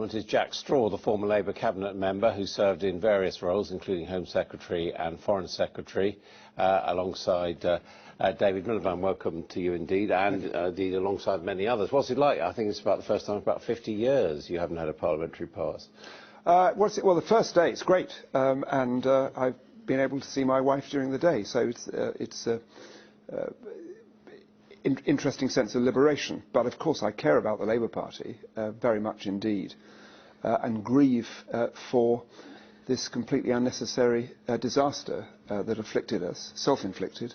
Parliament is Jack Straw, the former Labour cabinet member who served in various roles, including Home Secretary and Foreign Secretary, alongside David Miliband. Welcome to you indeed, and indeed alongside many others. What's it like? I think it's about the first time in about 50 years you haven't had a parliamentary pass. Well, the first day it's great, and I've been able to see my wife during the day, so it's interesting sense of liberation. But of course I care about the Labour Party very much indeed, and grieve for this completely unnecessary disaster that afflicted us, self-inflicted,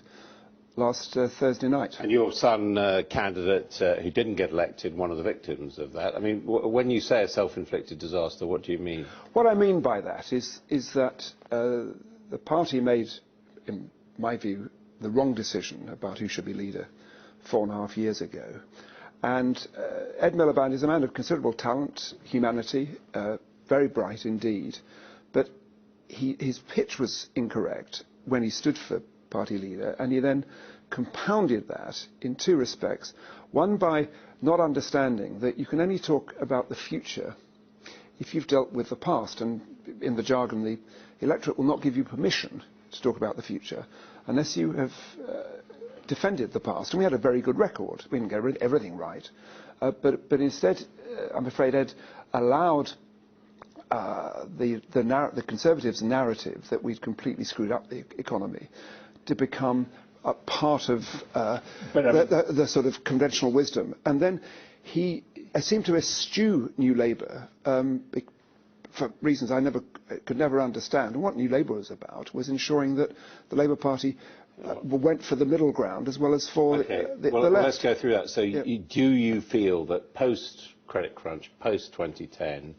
last Thursday night. And your son, candidate who didn't get elected, one of the victims of that. I mean, when you say a self-inflicted disaster, what do you mean? What I mean by that is that the party made, in my view, the wrong decision about who should be leader 4.5 years ago. And Ed Miliband is a man of considerable talent, humanity, very bright indeed. But his pitch was incorrect when he stood for party leader, and he then compounded that in two respects. One, by not understanding that you can only talk about the future if you've dealt with the past, and in the jargon the electorate will not give you permission to talk about the future unless you have defended the past. And we had a very good record. We didn't get everything right, but instead I'm afraid Ed allowed the Conservatives' narrative that we'd completely screwed up the economy to become a part of the sort of conventional wisdom. And then he seemed to eschew New Labour for reasons I could never understand. And what New Labour was about was ensuring that the Labour Party went for the middle ground as well as for the left. Let's go through that. So do you feel that post-credit crunch, post-2010,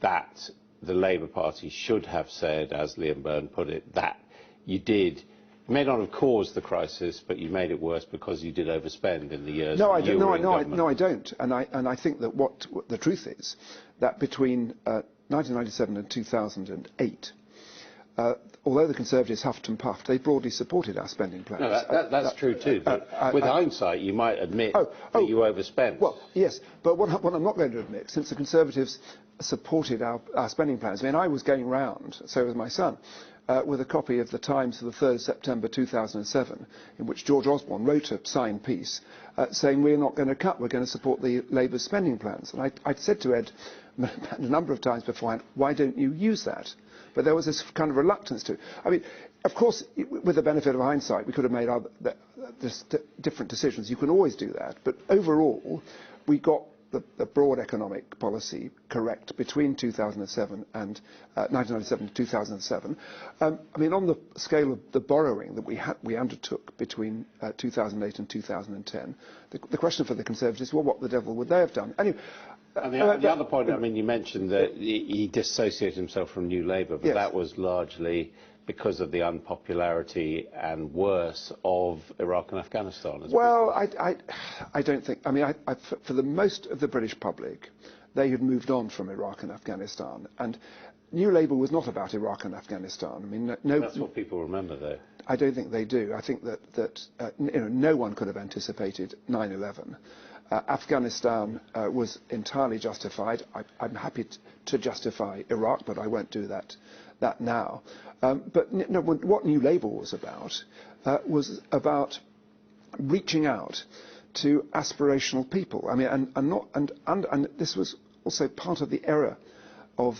that the Labour Party should have said, as Liam Byrne put it, that you may not have caused the crisis, but you made it worse because you did overspend in the years No, I don't. No, I don't. And I think that what the truth is that between 1997 and 2008, although the Conservatives huffed and puffed, they broadly supported our spending plans. No, that's true too. But with hindsight, you might admit that you overspent. Well, yes, but what I'm not going to admit, since the Conservatives supported our spending plans, I mean, I was going round, so was my son, with a copy of the Times for the 3rd September 2007, in which George Osborne wrote a signed piece saying we're not going to cut, we're going to support the Labour spending plans. And I'd said to Ed a number of times beforehand, why don't you use that? But there was this kind of reluctance to. I mean, of course, with the benefit of hindsight, we could have made different decisions. You can always do that. But overall, we got the broad economic policy correct between 2007 and 1997 and 2007. I mean, on the scale of the borrowing that we undertook between 2008 and 2010, the question for the Conservatives, well, what the devil would they have done? Anyway, and the other point, I mean, you mentioned that he dissociated himself from New Labour, but that was largely because of the unpopularity and worse of Iraq and Afghanistan. Well, I don't think. I mean, for the most of the British public, they had moved on from Iraq and Afghanistan, and New Labour was not about Iraq and Afghanistan. I mean, that's what people remember, though. I don't think they do. I think that no one could have anticipated 9/11. Afghanistan was entirely justified. I'm happy to justify Iraq, but I won't do that now. But what New Labour was about reaching out to aspirational people. I mean, and this was also part of the error of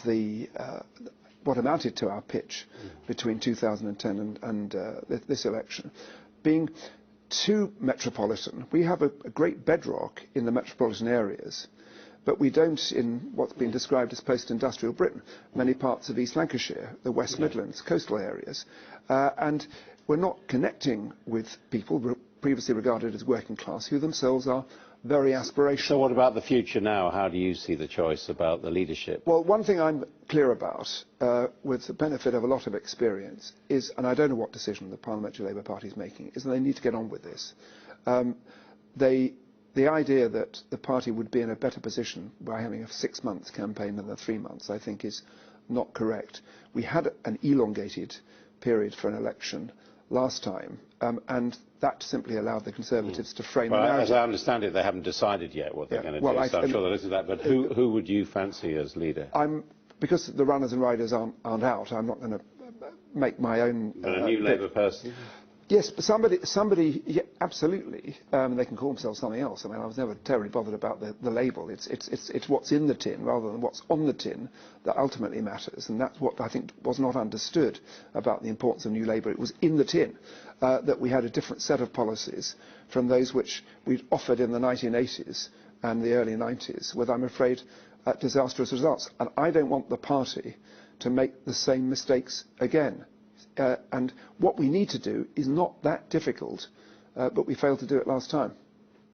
what amounted to our pitch between 2010 and this election, being too metropolitan. We have a great bedrock in the metropolitan areas, but we don't in what's been described as post-industrial Britain, many parts of East Lancashire, the West Midlands, coastal areas. And we're not connecting with people previously regarded as working class, who themselves are very aspirational. So what about the future now? How do you see the choice about the leadership? Well, one thing I'm clear about, with the benefit of a lot of experience, is, and I don't know what decision the Parliamentary Labour Party is making, is that they need to get on with this. The idea that the party would be in a better position by having a 6 months campaign than a 3 months, I think, is not correct. We had an elongated period for an election last time, and that simply allowed the Conservatives to frame the Well, narrative. as I understand it, they haven't decided yet what they're Yeah, going to well, do, so I'm sure they'll listen to that. But who would you fancy as leader? Because the runners and riders aren't out, I'm not going to make my own... But a new Labour person? Yes, but somebody, yeah, absolutely. They can call themselves something else. I mean, I was never terribly bothered about the label. It's what's in the tin rather than what's on the tin that ultimately matters, and that's what I think was not understood about the importance of New Labour. It was in the tin that we had a different set of policies from those which we'd offered in the 1980s and the early 90s, with, I'm afraid, disastrous results. And I don't want the party to make the same mistakes again. And what we need to do is not that difficult, but we failed to do it last time.